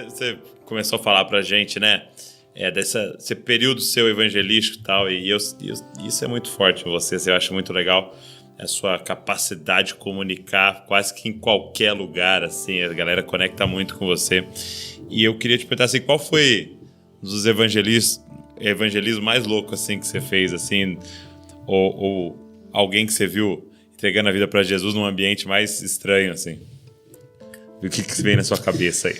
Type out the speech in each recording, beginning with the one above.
Você começou a falar pra gente, né? Desse período seu evangelístico e tal, e isso é muito forte em você, eu acho muito legal a sua capacidade de comunicar quase que em qualquer lugar, assim, a galera conecta muito com você. E eu queria te perguntar assim, qual foi um dos evangelismos mais loucos assim, que você fez, assim, ou alguém que você viu entregando a vida pra Jesus num ambiente mais estranho, assim? O que vem na sua cabeça aí?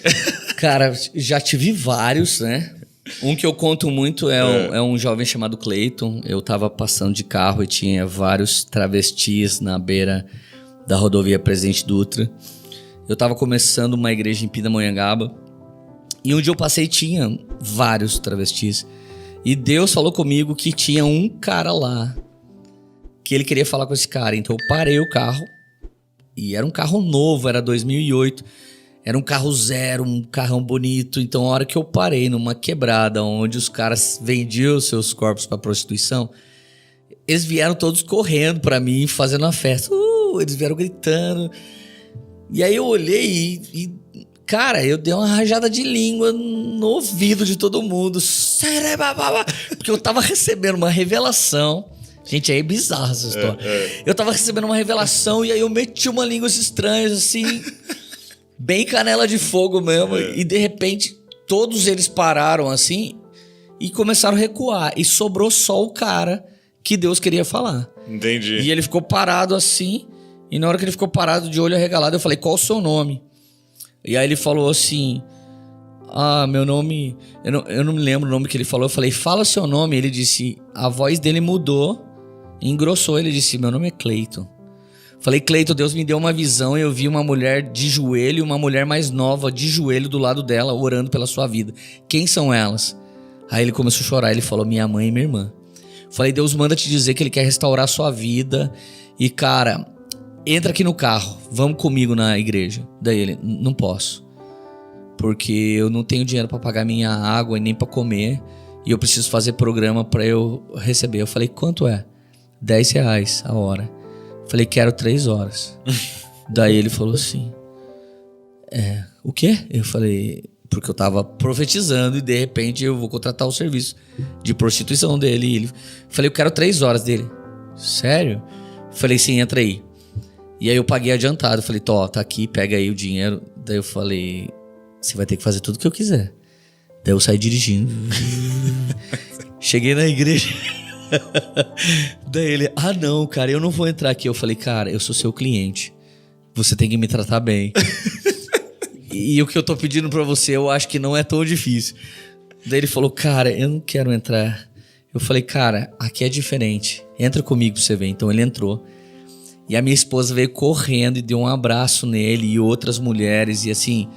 Cara, já tive vários, né? Um que eu conto muito é um jovem chamado Cleiton. Eu tava passando de carro e tinha vários travestis na beira da rodovia Presidente Dutra. Eu tava começando uma igreja em Pindamonhangaba. E onde eu passei tinha vários travestis. E Deus falou comigo que tinha um cara lá que ele queria falar com esse cara. Então eu parei o carro. E era um carro novo, era 2008. Era um carro zero, um carrão bonito. Então, a hora que eu parei numa quebrada onde os caras vendiam seus corpos pra prostituição, eles vieram todos correndo pra mim, fazendo uma festa. Eles vieram gritando. E aí eu olhei e cara, eu dei uma rajada de língua no ouvido de todo mundo. Porque eu tava recebendo uma revelação. Gente, aí é bizarro essa história. Eu tava recebendo uma revelação e aí eu meti uma língua estranha, assim... Bem canela de fogo mesmo. E de repente, todos eles pararam assim e começaram a recuar. E sobrou só o cara que Deus queria falar. Entendi. E ele ficou parado assim. E na hora que ele ficou parado de olho arregalado, eu falei, qual o seu nome? E aí ele falou assim... meu nome... Eu não me lembro o nome que ele falou. Eu falei, fala seu nome. Ele disse... A voz dele mudou. Engrossou. Ele disse, meu nome é Cleiton. Falei, Cleiton, Deus me deu uma visão e eu vi uma mulher de joelho e uma mulher mais nova de joelho do lado dela, orando pela sua vida. Quem são elas? Aí ele começou a chorar, ele falou, minha mãe e minha irmã. Falei, Deus manda te dizer que ele quer restaurar a sua vida. E cara, entra aqui no carro, vamos comigo na igreja. Daí ele, não posso. Porque eu não tenho dinheiro para pagar minha água e nem para comer. E eu preciso fazer programa para eu receber. Eu falei, quanto é? R$10 a hora. Falei, quero 3 horas. Daí ele falou assim, o quê? Eu falei, porque eu tava profetizando e de repente eu vou contratar o serviço de prostituição dele. E falei, eu quero 3 horas dele. Sério? Falei, sim, entra aí. E aí eu paguei adiantado. Falei, tá aqui, pega aí o dinheiro. Daí eu falei, você vai ter que fazer tudo o que eu quiser. Daí eu saí dirigindo. Cheguei na igreja. Daí ele, não, cara, eu não vou entrar aqui. Eu falei, cara, eu sou seu cliente, você tem que me tratar bem. E o que eu tô pedindo pra você, eu acho que não é tão difícil. Daí ele falou, cara, eu não quero entrar. Eu falei, cara, aqui é diferente, entra comigo pra você ver. Então ele entrou. E a minha esposa veio correndo e deu um abraço nele e outras mulheres. E assim,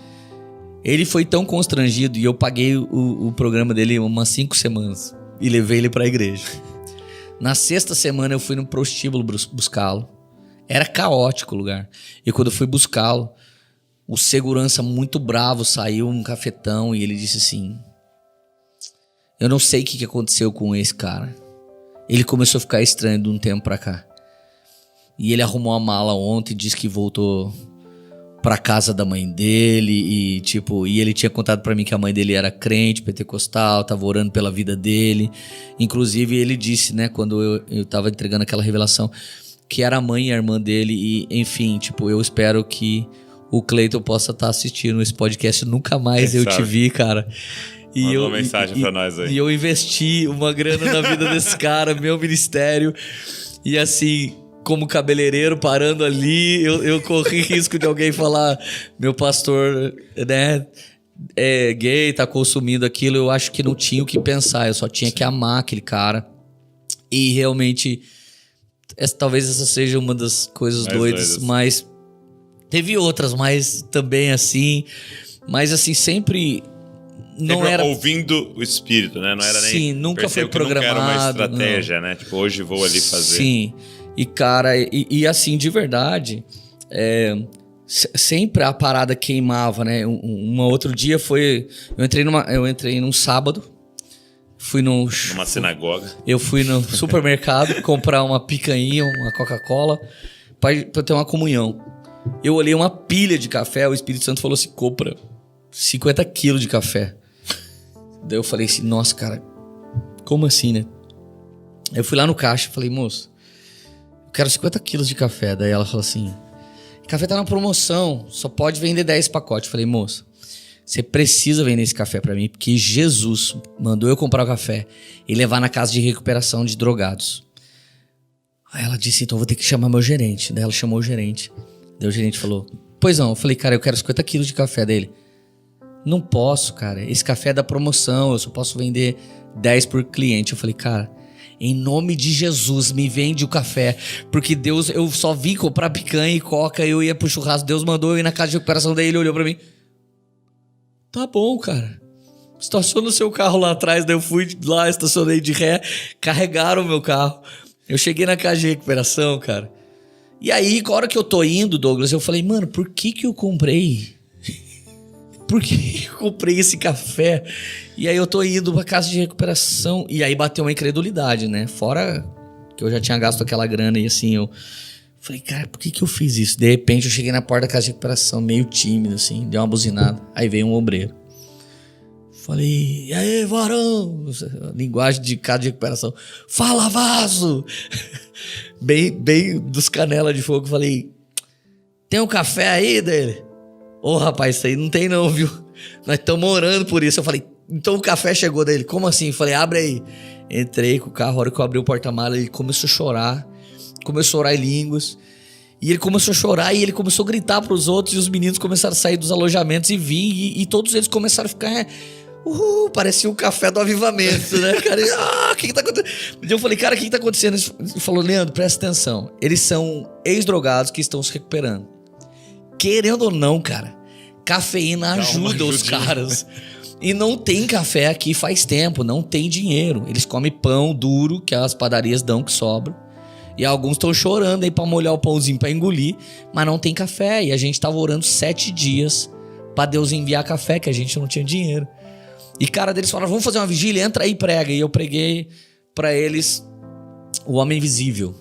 ele foi tão constrangido. E eu paguei o programa dele umas 5 semanas e levei ele pra igreja. Na 6ª semana eu fui no prostíbulo buscá-lo. Era caótico o lugar. E quando eu fui buscá-lo, o segurança muito bravo saiu um cafetão e ele disse assim, eu não sei o que aconteceu com esse cara. Ele começou a ficar estranho de um tempo pra cá. E ele arrumou a mala ontem e disse que voltou pra casa da mãe dele e ele tinha contado pra mim que a mãe dele era crente, pentecostal, tava orando pela vida dele. Inclusive ele disse, né, quando eu tava entregando aquela revelação, que era a mãe e a irmã dele e, enfim, eu espero que o Cleiton possa estar assistindo esse podcast. Nunca mais eu te vi, cara. Manda uma mensagem pra nós aí. E eu investi uma grana na vida desse cara, meu ministério, e assim... Como cabeleireiro, parando ali, eu corri risco de alguém falar, meu pastor, né, é gay, tá consumindo aquilo. Eu acho que não tinha o que pensar, eu só tinha que amar aquele cara. E realmente, talvez essa seja uma das coisas doidas, mas teve outras, mas também assim, mas assim, sempre... Não era ouvindo o espírito, né? Não era nem... Sim, nunca foi programado. Nunca era uma estratégia, né? Hoje vou ali fazer. Sim. E cara, e assim, de verdade, sempre a parada queimava, né? Outro dia foi... Eu entrei num sábado, fui numa sinagoga. Eu fui no supermercado comprar uma picanha, uma Coca-Cola, pra ter uma comunhão. Eu olhei uma pilha de café, o Espírito Santo falou assim, compra. 50 quilos de café. Daí eu falei assim, nossa, cara, como assim, né? Aí eu fui lá no caixa e falei, moço, eu quero 50 quilos de café. Daí ela falou assim, café tá na promoção, só pode vender 10 pacotes. Eu falei, moço, você precisa vender esse café pra mim, porque Jesus mandou eu comprar o café e levar na casa de recuperação de drogados. Aí ela disse, então eu vou ter que chamar meu gerente. Daí ela chamou o gerente. Daí o gerente falou, pois não. Eu falei, cara, eu quero 50 quilos de café dele. Não posso, cara. Esse café é da promoção, eu só posso vender 10 por cliente. Eu falei, cara, em nome de Jesus, me vende o café. Porque Deus, eu só vim comprar picanha e coca, eu ia pro churrasco. Deus mandou eu ir na casa de recuperação, daí ele olhou pra mim. Tá bom, cara. Estaciona o seu carro lá atrás. Daí eu fui lá, estacionei de ré, carregaram o meu carro. Eu cheguei na casa de recuperação, cara. E aí, a hora que eu tô indo, Douglas, eu falei, mano, por que eu comprei? Por que eu comprei esse café? E aí eu tô indo pra casa de recuperação. E aí bateu uma incredulidade, né? Fora que eu já tinha gasto aquela grana e assim, eu falei, cara, por que eu fiz isso? De repente eu cheguei na porta da casa de recuperação, meio tímido, assim, dei uma buzinada. Aí veio um obreiro. Falei, e aí, varão? Linguagem de casa de recuperação. Fala, vaso! bem dos canela de fogo. Falei, tem um café aí dele? Ô, rapaz, isso aí não tem não, viu? Nós estamos orando por isso. Eu falei, então o café chegou dele. Como assim? Eu falei, abre aí. Entrei com o carro, a hora que eu abri o porta-malas, ele começou a chorar. Começou a orar em línguas. E ele começou a chorar e ele começou a gritar pros outros. E os meninos começaram a sair dos alojamentos e vir. E todos eles começaram a ficar... parecia um café do avivamento, né, cara? O que tá acontecendo? Eu falei, cara, o que tá acontecendo? Ele falou, Leandro, presta atenção. Eles são ex-drogados que estão se recuperando. Querendo ou não, cara, cafeína ajuda os caras. E não tem café aqui faz tempo, não tem dinheiro. Eles comem pão duro, que as padarias dão que sobra. E alguns estão chorando aí pra molhar o pãozinho pra engolir, mas não tem café. E a gente tava orando 7 dias pra Deus enviar café, que a gente não tinha dinheiro. E cara deles falaram, vamos fazer uma vigília, entra aí e prega. E eu preguei pra eles o Homem Invisível.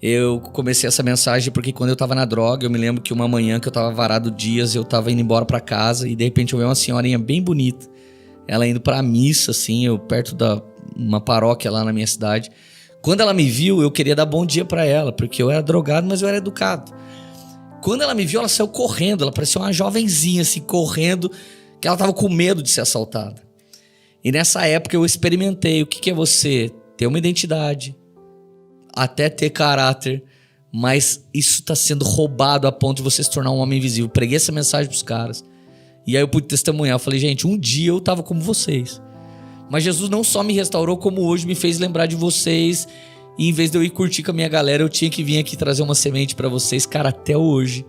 Eu comecei essa mensagem porque quando eu tava na droga, eu me lembro que uma manhã que eu tava varado dias, eu tava indo embora pra casa e de repente eu vi uma senhorinha bem bonita. Ela indo pra missa, assim, eu perto da uma paróquia lá na minha cidade. Quando ela me viu, eu queria dar bom dia pra ela, porque eu era drogado, mas eu era educado. Quando ela me viu, ela saiu correndo, ela parecia uma jovenzinha, assim, correndo, que ela tava com medo de ser assaltada. E nessa época eu experimentei o que é você ter uma identidade, até ter caráter, mas isso tá sendo roubado a ponto de você se tornar um homem invisível. Preguei essa mensagem pros caras. E aí eu pude testemunhar. Eu falei, gente, um dia eu tava como vocês. Mas Jesus não só me restaurou, como hoje me fez lembrar de vocês. E em vez de eu ir curtir com a minha galera, eu tinha que vir aqui trazer uma semente pra vocês. Cara, até hoje.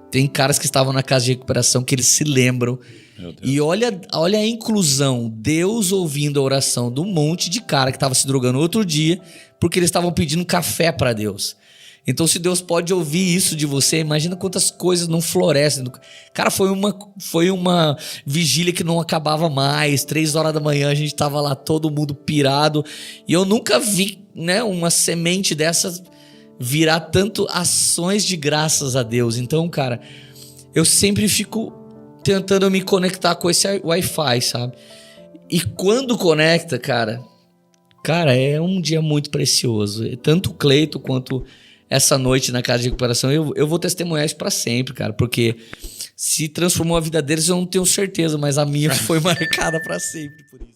Tem caras que estavam na casa de recuperação que eles se lembram. E olha a inclusão. Deus ouvindo a oração de um monte de cara que estava se drogando outro dia, porque eles estavam pedindo café para Deus. Então, se Deus pode ouvir isso de você, imagina quantas coisas não florescem. Cara, foi uma vigília que não acabava mais. 3 horas da manhã a gente tava lá, todo mundo pirado. E eu nunca vi, né, uma semente dessas virar tanto ações de graças a Deus. Então, cara, eu sempre fico tentando me conectar com esse Wi-Fi, sabe? E quando conecta, cara, é um dia muito precioso. Tanto o Cleito quanto essa noite na casa de recuperação, eu vou testemunhar isso pra sempre, cara. Porque se transformou a vida deles, eu não tenho certeza, mas a minha foi marcada pra sempre por isso.